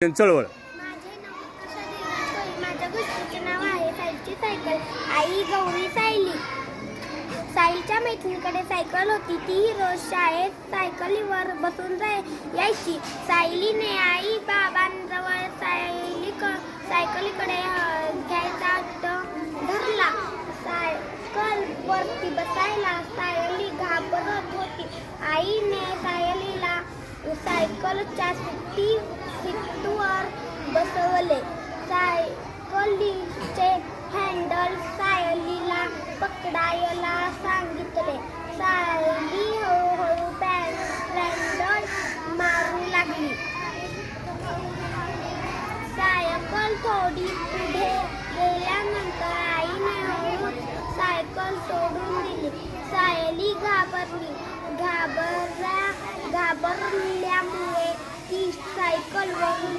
चळवळ. माझे नाव कशा देवनाथ. माझ्या गोष्टीचे नाव आहे सायलीची सायकल. आई गौरी सायली. सायलीच्या मैत्रिणीकडे सायकल होती. ती रोज शाळेत सायकलीवर बसून यायची. सायलीने आई बाबांजवळ सायकलीकडे घ्यायचा हट्ट धरला. सायकल वरती बसायला सायली घाबरत होती. आईने सायलीला सायकलच्या सीटवर बसवले. सायकलीचे हँडल सायलीला पकडायला सांगितले. सायली हळूहळू हँडल मारू लागली. सायकल थोडी पुढे गेल्यानंतर आईने हळू सायकल सोडून दिली. सायली घाबरल्यामुळे ती सायकलवरून